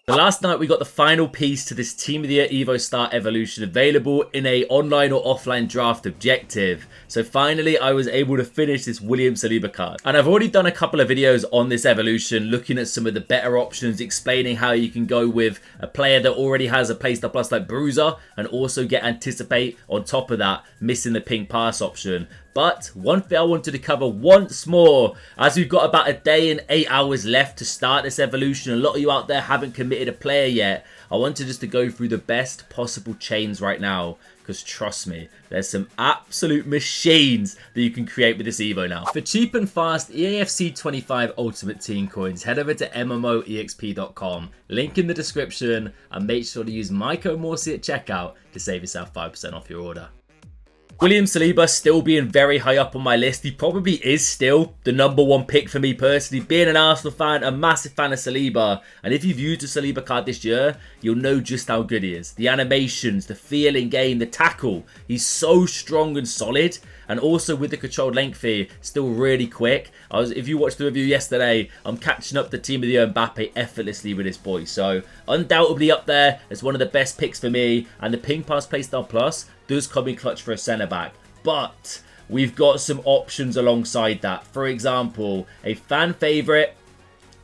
So last night we got the final piece to this Team of the Year Evo Star Evolution available in a online or offline draft objective. So finally I was able to finish this William Saliba card. And I've already done a couple of videos on this evolution looking at some of the better options, explaining how you can go with a player that already has a playstyle plus like Bruiser and also get Anticipate on top of that, missing the ping pass option. But one thing I wanted to cover once more, as we've got about a day and 8 hours left to start this evolution, a lot of you out there haven't committed a player yet. I wanted just to go through the best possible chains right now, because trust me, there's some absolute machines that you can create with this Evo now. For cheap and fast EAFC 25 Ultimate Team Coins, head over to MMOEXP.com, link in the description, and make sure to use my code Morsey at checkout to save yourself 5% off your order. William Saliba still being very high up on my list. He probably is still the #1 pick for me personally. Being an Arsenal fan, a massive fan of Saliba. And if you've used a Saliba card this year, you'll know just how good he is. The animations, the feel in game, the tackle. He's so strong and solid. And also with the controlled length here, still really quick. If you watched the review yesterday, I'm catching up the Team of the Year Mbappe effortlessly with this boy. So undoubtedly up there as one of the best picks for me. And the Ping Pass Playstyle Plus does come in clutch for a centre back. But we've got some options alongside that. For example, a fan favourite.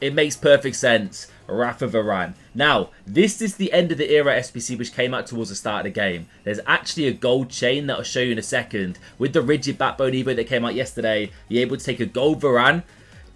It makes perfect sense. Rafa Varane. Now, this is the end of the era SBC which came out towards the start of the game. There's actually a gold chain that I'll show you in a second. With the rigid backbone Evo that came out yesterday, you're able to take a gold Varane,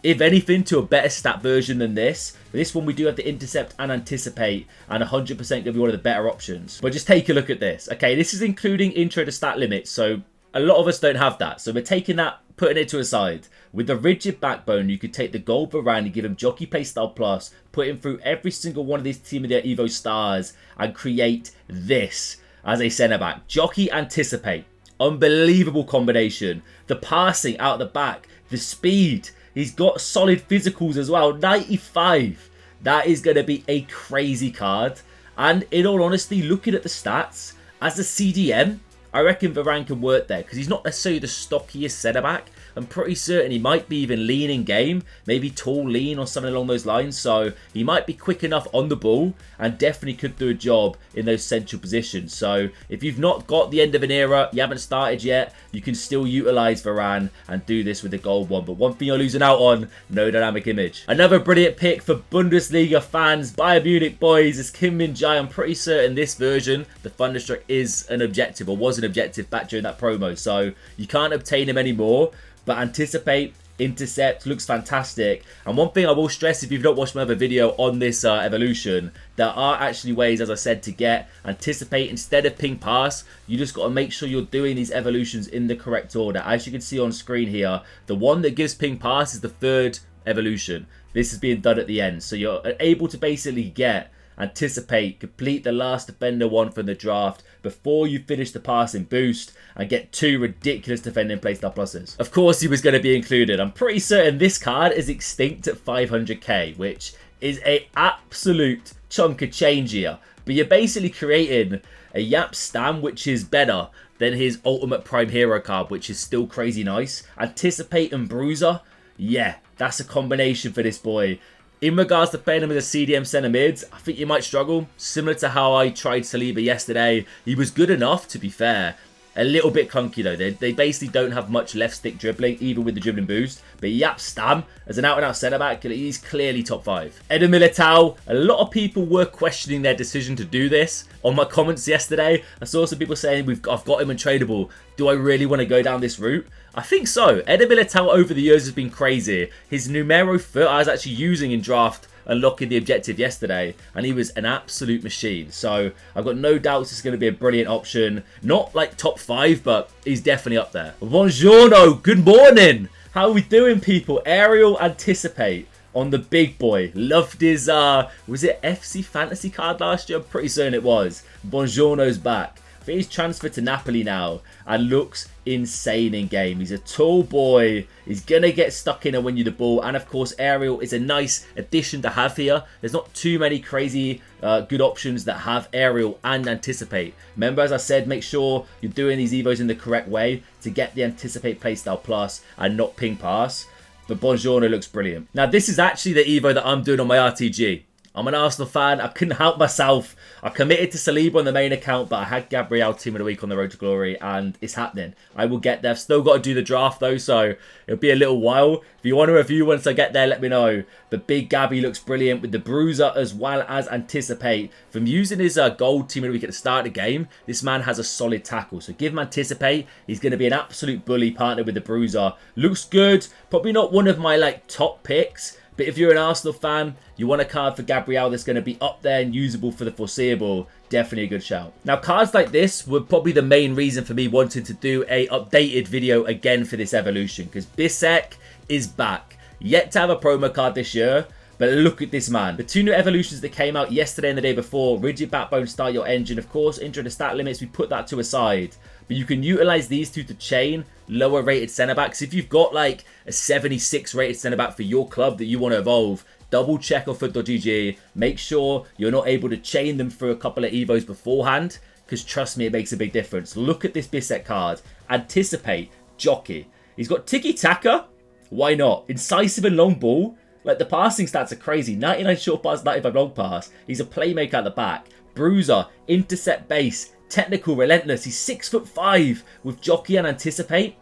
if anything, to a better stat version than this. For this one, we do have the intercept and anticipate, and 100% going to be one of the better options. But just take a look at this. Okay, this is including intro to stat limits, so a lot of us don't have that. So we're taking that, putting it to a side. With the rigid backbone, you could take the gold Varane and give him Jockey Playstyle Plus, put him through every single one of these Team of the Year Evo Stars, and create this as a centre-back. Jockey Anticipate. Unbelievable combination. The passing out the back. The speed. He's got solid physicals as well. 95. That is going to be a crazy card. And in all honesty, looking at the stats, as a CDM, I reckon Varane can work there because he's not necessarily the stockiest centre-back. I'm pretty certain he might be even lean in game, maybe tall, lean or something along those lines. So he might be quick enough on the ball and definitely could do a job in those central positions. So if you've not got the end of an era, you haven't started yet, you can still utilise Varane and do this with the gold one. But one thing you're losing out on, no dynamic image. Another brilliant pick for Bundesliga fans, Bayern Munich boys, is Kim Min-jae. I'm pretty certain this version, the Thunderstruck, is an objective or was an objective back during that promo. So you can't obtain him anymore. But Anticipate, Intercept, looks fantastic. And one thing I will stress, if you've not watched my other video on this evolution, there are actually ways, as I said, to get Anticipate instead of Ping Pass. You just got to make sure you're doing these evolutions in the correct order. As you can see on screen here, the one that gives Ping Pass is the 3rd evolution. This is being done at the end. So you're able to basically get Anticipate, complete the last defender one from the draft before you finish the passing boost and get 2 ridiculous defending playstyle pluses. Of course he was going to be included. I'm pretty certain this card is extinct at 500k, which is a absolute chunk of change here. But you're basically creating a Yap Stam which is better than his Ultimate Prime Hero card, which is still crazy nice. Anticipate and Bruiser, yeah, that's a combination for this boy. In regards to playing him as a CDM centre mids, I think you might struggle. Similar to how I tried Saliba yesterday. He was good enough, to be fair. A little bit clunky though. They basically don't have much left stick dribbling, even with the dribbling boost. But Yap Stam, as an out-and-out centre-back, he's clearly top 5. Eder Militao, a lot of people were questioning their decision to do this. On my comments yesterday, I saw some people saying, I've got him untradeable. Do I really want to go down this route? I think so. Eder Militao over the years has been crazy. His numero foot I was actually using in draft unlocking the objective yesterday, and he was an absolute machine. So I've got no doubts it's going to be a brilliant option. Not like top 5, but he's definitely up there. Buongiorno, good morning. How are we doing, people? Aerial Anticipate on the big boy. Loved his, was it FC Fantasy card last year? I'm pretty certain it was. Buongiorno's back. I think he's transferred to Napoli now and looks insane in game. He's a tall boy. He's going to get stuck in and win you the ball. And of course, aerial is a nice addition to have here. There's not too many crazy good options that have aerial and anticipate. Remember, as I said, make sure you're doing these Evos in the correct way to get the anticipate playstyle plus and not ping pass. But Buongiorno looks brilliant. Now, this is actually the Evo that I'm doing on my RTG. I'm an Arsenal fan. I couldn't help myself. I committed to Saliba on the main account, but I had Gabriel Team of the Week on the Road to Glory, and it's happening. I will get there. I've still got to do the draft, though, so it'll be a little while. If you want a review once I get there, let me know. But Big Gabby looks brilliant with the bruiser as well as Anticipate. From using his gold Team of the Week at the start of the game, this man has a solid tackle. So give him Anticipate. He's going to be an absolute bully partner with the bruiser. Looks good. Probably not one of my top picks. But if you're an Arsenal fan, you want a card for Gabriel that's going to be up there and usable for the foreseeable, definitely a good shout. Now, cards like this were probably the main reason for me wanting to do a updated video again for this evolution, because Bissek is back. Yet to have a promo card this year, but look at this man. The two new evolutions that came out yesterday and the day before, Rigid Backbone, Start Your Engine. Of course, intro to stat limits, we put that to a side. But you can utilize these two to chain lower rated centre backs. If you've got like a 76 rated centre back for your club that you want to evolve, double check on foot.gg. Make sure you're not able to chain them for a couple of Evos beforehand, because trust me, it makes a big difference. Look at this Bissek card. Anticipate, Jockey. He's got tiki-taka. Why not? Incisive and long ball. Like, the passing stats are crazy. 99 short pass, 95 long pass. He's a playmaker at the back. Bruiser, intercept base, technical, relentless. He's 6'5" with Jockey and Anticipate.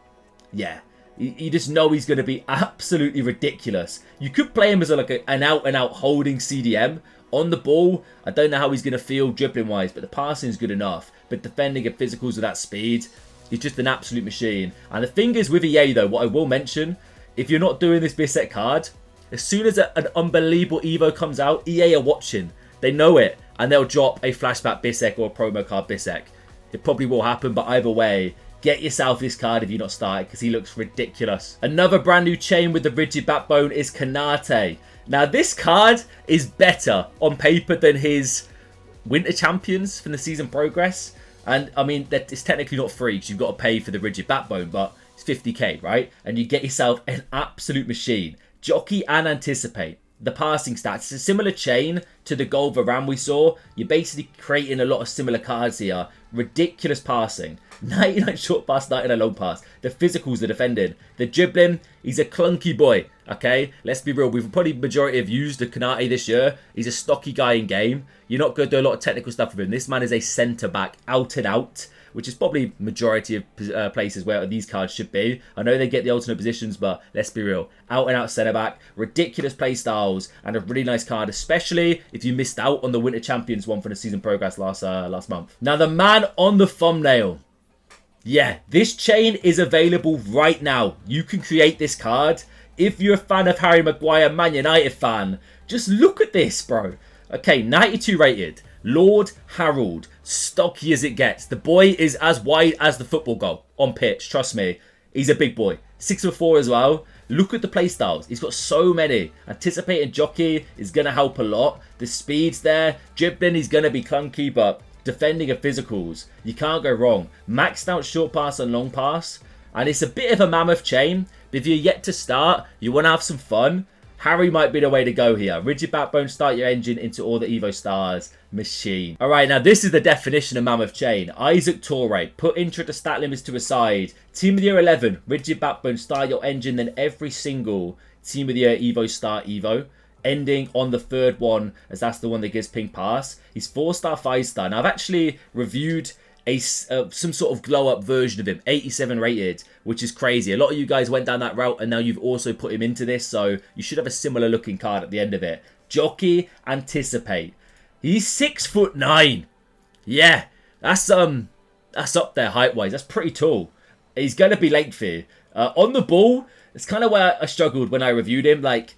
Yeah, you just know he's going to be absolutely ridiculous. You could play him as an out-and-out holding CDM. On the ball, I don't know how he's going to feel dribbling-wise, but the passing is good enough. But defending and physicals with that speed, he's just an absolute machine. And the thing is with EA, though, what I will mention, if you're not doing this Bissek card, as soon as an unbelievable Evo comes out, EA are watching. They know it, and they'll drop a flashback Bissek or a promo card Bissek. It probably will happen, but either way, get yourself this card if you're not started, because he looks ridiculous. Another brand new chain with the Rigid Backbone is Kanate. Now, this card is better on paper than his Winter Champions from the season progress. And, I mean, it's technically not free, because you've got to pay for the Rigid Backbone, but it's 50k, right? And you get yourself an absolute machine. Jockey and Anticipate. The passing stats. It's a similar chain to the gold Varane we saw. You're basically creating a lot of similar cards here. Ridiculous passing. 99 short pass, 99 long pass. The physicals, the defending. The dribbling, he's a clunky boy. Okay, let's be real. We've probably majority have used the Kanate this year. He's a stocky guy in game. You're not going to do a lot of technical stuff with him. This man is a centre back, out and out, which is probably majority of places where these cards should be. I know they get the alternate positions, but let's be real. Out and out centre back, ridiculous play styles, and a really nice card, especially if you missed out on the Winter Champions one for the season progress last month. Now, the man on the thumbnail. Yeah, this chain is available right now. You can create this card. If you're a fan of Harry Maguire, Man United fan, just look at this, bro. Okay, 92 rated. Lord Harold, stocky as it gets. The boy is as wide as the football goal on pitch. Trust me, he's a big boy. 6'4" as well. Look at the play styles. He's got so many. Anticipating Jockey is going to help a lot. The speed's there. Dribbling, he's going to be clunky, but defending and physicals, you can't go wrong. Maxed out short pass and long pass. And it's a bit of a mammoth chain. But if you're yet to start, you want to have some fun, Harry might be the way to go here. Rigid Backbone, Start Your Engine into all the Evo Stars. Machine. Alright, now this is the definition of Mammoth Chain. Isaac Toure. Put intro to stat limits to a side. Team of the Year 11. Rigid Backbone, Start Your Engine. Then every single Team of the Year Evo Star Evo. Ending on the third one, as that's the one that gives pink pass. He's 4-star, 5-star. Now, I've actually reviewed some sort of glow-up version of him. 87 rated, which is crazy. A lot of you guys went down that route, and now you've also put him into this, so you should have a similar looking card at the end of it. Jockey, Anticipate. He's 6'9". Yeah, that's up there height-wise. That's pretty tall. He's going to be lengthy. On the ball, it's kind of where I struggled when I reviewed him. Like,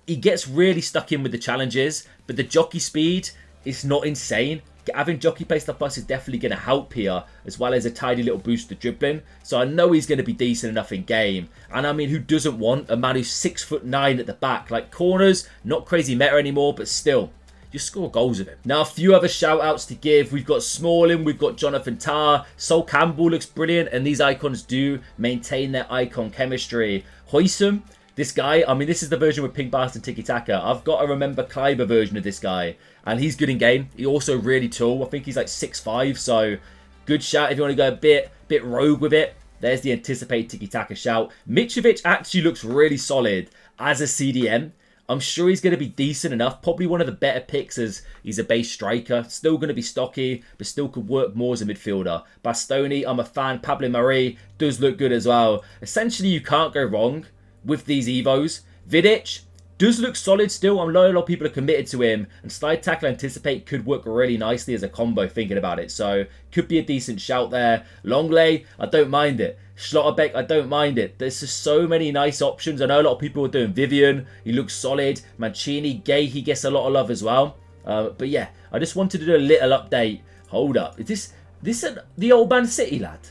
he gets really stuck in with the challenges, but the jockey speed is not insane. Having jockey play stuff plus is definitely going to help here, as well as a tiny little boost to dribbling. So I know he's going to be decent enough in game. And I mean, who doesn't want a man who's 6'9" at the back? Like, corners, not crazy meta anymore, but still, you score goals with him. Now, a few other shout-outs to give. We've got Smalling, we've got Jonathan Tah. Sol Campbell looks brilliant, and these icons do maintain their icon chemistry. Hoysum, this guy, I mean, this is the version with Pink Bastard and Tiki Taka. I've got to remember Kleiber version of this guy, and he's good in game. He's also really tall. I think he's like 6'5", so good shout if you want to go a bit rogue with it. There's the Anticipate Tiki Taka shout. Mitrovic actually looks really solid as a CDM. I'm sure he's going to be decent enough. Probably one of the better picks as he's a base striker. Still going to be stocky, but still could work more as a midfielder. Bastoni, I'm a fan. Pablo Mari does look good as well. Essentially, you can't go wrong with these Evos. Vidic does look solid still. I know a lot of people are committed to him. And slide tackle anticipate could work really nicely as a combo thinking about it. So could be a decent shout there. Longley, I don't mind it. Schlotterbeck, I don't mind it. There's just so many nice options. I know a lot of people are doing Vivian. He looks solid. Mancini, Gay, he gets a lot of love as well. But yeah, I just wanted to do a little update. Hold up. Is this the old Man City lad?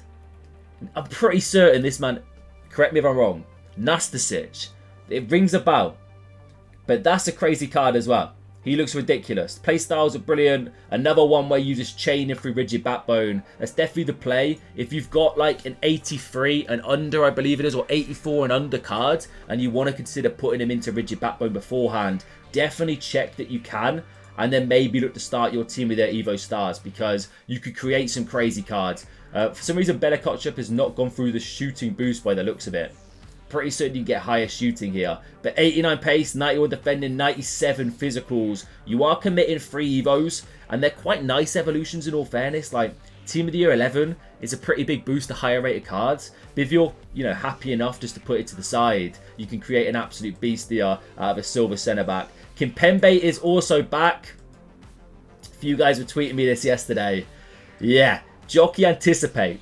I'm pretty certain this man, correct me if I'm wrong, Nastasic. It rings a bell. But that's a crazy card as well. He looks ridiculous. Play styles are brilliant. Another one where you just chain it through rigid backbone. That's definitely the play. If you've got like an 83 and under, I believe it is, or 84 and under card, and you want to consider putting him into rigid backbone beforehand, definitely check that you can. And then maybe look to start your team with their Evo Stars, because you could create some crazy cards. For some reason, Bella Kotchup has not gone through the shooting boost by the looks of it. Pretty certain you can get higher shooting here. But 89 pace, 91 defending, 97 physicals. You are committing 3 Evos, and they're quite nice evolutions in all fairness. Like, Team of the Year 11 is a pretty big boost to higher rated cards. But if you're, happy enough just to put it to the side, you can create an absolute beast here out of a silver centre-back. Kimpembe is also back. A few guys were tweeting me this yesterday. Yeah, Jockey Anticipate.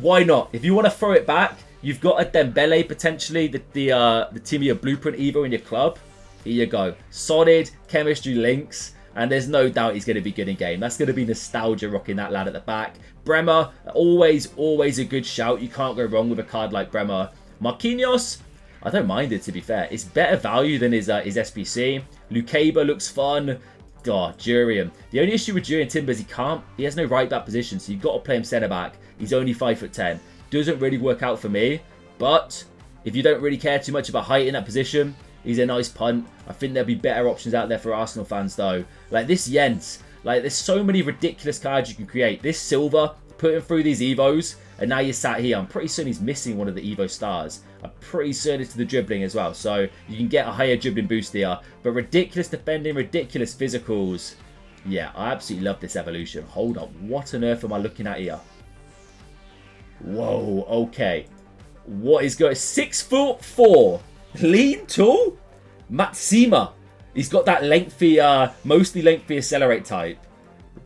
Why not? If you want to throw it back, you've got a Dembele potentially, the Team of Your Blueprint Evo in your club. Here you go. Solid chemistry links. And there's no doubt he's going to be good in game. That's going to be nostalgia rocking that lad at the back. Bremer, always a good shout. You can't go wrong with a card like Bremer. Marquinhos, I don't mind it to be fair. It's better value than his SBC. Lukeba looks fun. Oh, Durian. The only issue with Durian Timber is he has no right back position. So you've got to play him centre back. He's only 5'10". Doesn't really work out for me, but if you don't really care too much about height in that position, he's a nice punt. I think there'll be better options out there for Arsenal fans though. Like this Jens, like there's so many ridiculous cards you can create. This Silva, put him through these Evos, and now you're sat here. I'm pretty certain he's missing one of the Evo Stars. I'm pretty certain it's the dribbling as well, so you can get a higher dribbling boost here. But ridiculous defending, ridiculous physicals. Yeah, I absolutely love this evolution. Hold up, what on earth am I looking at here? Whoa, okay. What is going? 6'4", lean tall, Matsima. He's got that lengthy, mostly lengthy accelerate type.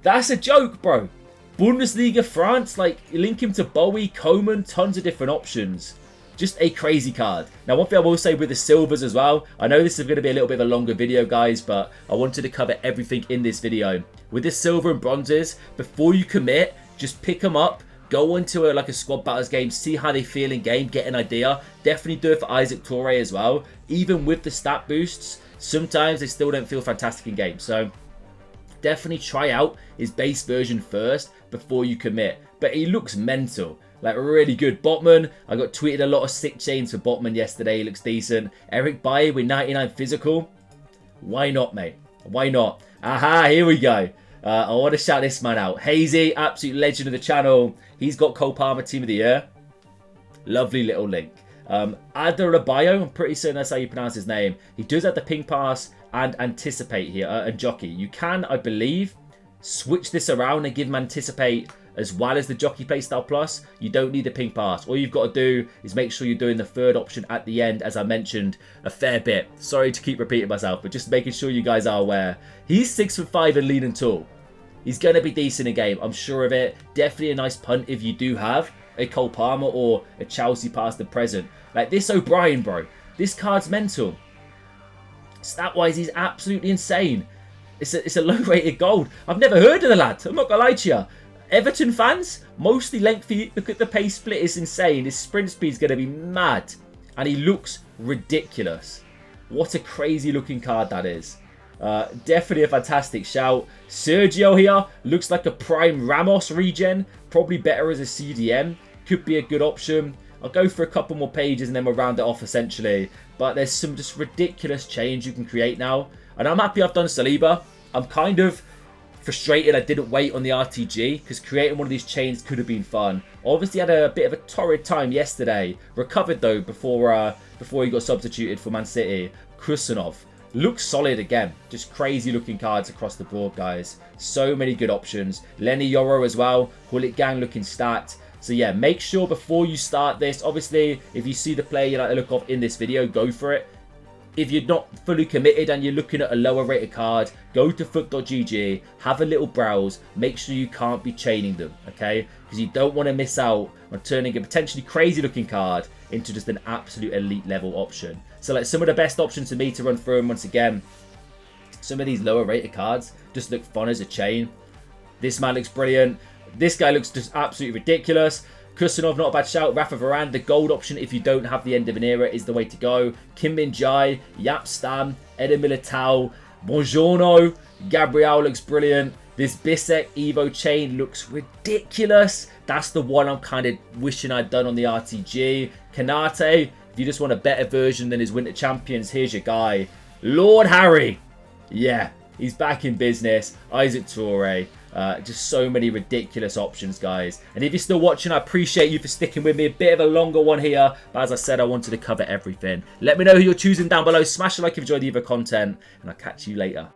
That's a joke, bro. Bundesliga France, like link him to Bowie, Coman, tons of different options. Just a crazy card. Now, one thing I will say with the silvers as well, I know this is going to be a little bit of a longer video, guys, but I wanted to cover everything in this video. With the silver and bronzes, before you commit, just pick them up. Go into a squad battles game, see how they feel in game, get an idea. Definitely do it for Isaac Toure as well. Even with the stat boosts, sometimes they still don't feel fantastic in game. So definitely try out his base version first before you commit. But he looks mental. Like really good. Botman, I got tweeted a lot of sick chains for Botman yesterday. He looks decent. Eric Bailly with 99 physical. Why not, mate? Why not? Aha, here we go. I want to shout this man out. Hazy, absolute legend of the channel. He's got Cole Palmer Team of the Year. Lovely little link. Adebayo, I'm pretty certain that's how you pronounce his name. He does have the ping pass and anticipate here, and jockey. You can, I believe, switch this around and give him anticipate as well as the jockey playstyle plus. You don't need the ping pass. All you've got to do is make sure you're doing the third option at the end, as I mentioned a fair bit. Sorry to keep repeating myself, but just making sure you guys are aware. He's 6'5" and lean and tall. He's going to be decent in game, I'm sure of it. Definitely a nice punt if you do have a Cole Palmer or a Chelsea past the present. Like this O'Brien, bro. This card's mental. Stat-wise, he's absolutely insane. It's a low-rated gold. I've never heard of the lad. I'm not going to lie to you. Everton fans, mostly lengthy. Look at the pace split. It's insane. His sprint speed's going to be mad. And he looks ridiculous. What a crazy-looking card that is. Definitely a fantastic shout. Sergio here looks like a prime Ramos regen. Probably better as a CDM. Could be a good option. I'll go for a couple more pages and then we'll round it off essentially. But there's some just ridiculous change you can create now. And I'm happy I've done Saliba. I'm kind of frustrated I didn't wait on the RTG, because creating one of these chains could have been fun. Obviously had a bit of a torrid time yesterday. Recovered though before he got substituted for Man City. Kusanov. looks solid again. Just crazy looking cards across the board, guys. So many good options. Lenny Yoro as well. Hullet Gang looking stacked. So yeah, make sure before you start this, obviously, if you see the player you like the look of in this video, go for it. If you're not fully committed and you're looking at a lower rated card, go to foot.gg, have a little browse, make sure you can't be chaining them, okay? Because you don't want to miss out on turning a potentially crazy looking card into just an absolute elite level option. So like some of the best options for me to run through them once again, some of these lower rated cards just look fun as a chain. This man looks brilliant. This guy looks just absolutely ridiculous. Kusanov, not a bad shout. Rafa Varane, the gold option if you don't have the end of an era is the way to go. Kim Min-jae, Yap Stam, Eder Militao, Buongiorno, Gabriel looks brilliant. This Bissek Evo chain looks ridiculous. That's the one I'm kind of wishing I'd done on the RTG. Kanate, if you just want a better version than his Winter Champions, here's your guy. Lord Harry. Yeah, he's back in business. Isaac Toure. Just so many ridiculous options, guys. And if you're still watching, I appreciate you for sticking with me. A bit of a longer one here, but as I said, I wanted to cover everything. Let me know who you're choosing down below. Smash a like if you enjoyed the Evo content, and I'll catch you later.